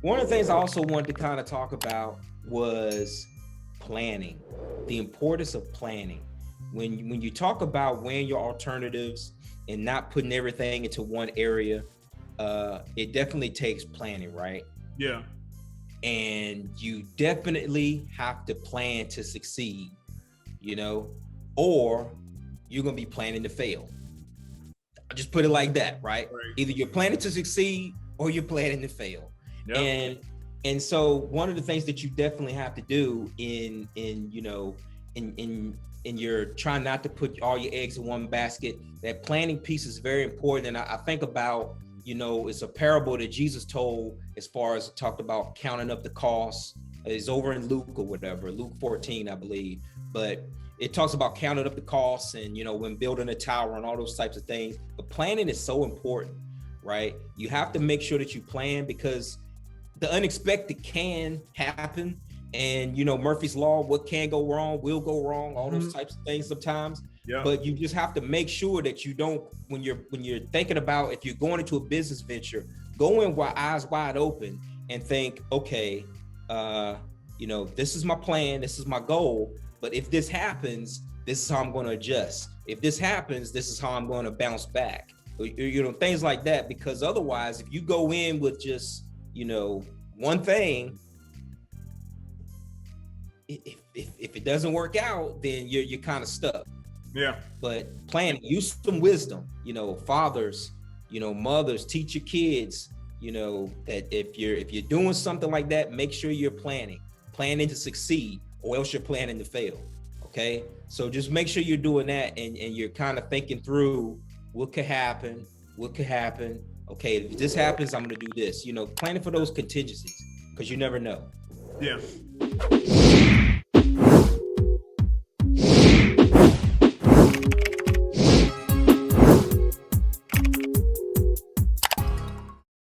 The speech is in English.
One of the things I also wanted to kind of talk about was planning, the importance of planning. When you talk about weighing your alternatives and not putting everything into one area, it definitely takes planning, right? Yeah. And you definitely have to plan to succeed, or you're gonna be planning to fail. I'll just put it like that, right? Either you're planning to succeed or you're planning to fail. Yep. And so one of the things that you definitely have to do in you're trying not to put all your eggs in one basket, that planning piece is very important. And I think about, it's a parable that Jesus told as far as talked about counting up the costs. It's over in Luke or whatever, Luke 14, I believe. But it talks about counting up the costs and, when building a tower and all those types of things. But planning is so important, right? You have to make sure that you plan, because the unexpected can happen. And, Murphy's Law, what can go wrong will go wrong, all those types of things sometimes. Yeah. But you just have to make sure that you don't, when you're thinking about, if you're going into a business venture, go in with eyes wide open and think, okay, this is my plan, this is my goal. But if this happens, this is how I'm going to adjust. If this happens, this is how I'm going to bounce back. Things like that. Because otherwise, if you go in with just, one thing, if it doesn't work out, then you're kind of stuck. Yeah. But planning, use some wisdom, fathers, mothers, teach your kids, that if you're doing something like that, make sure you're planning to succeed, or else you're planning to fail. Okay. So just make sure you're doing that, and you're kind of thinking through what could happen. Okay, if this happens, I'm going to do this, planning for those contingencies, because you never know. Yeah.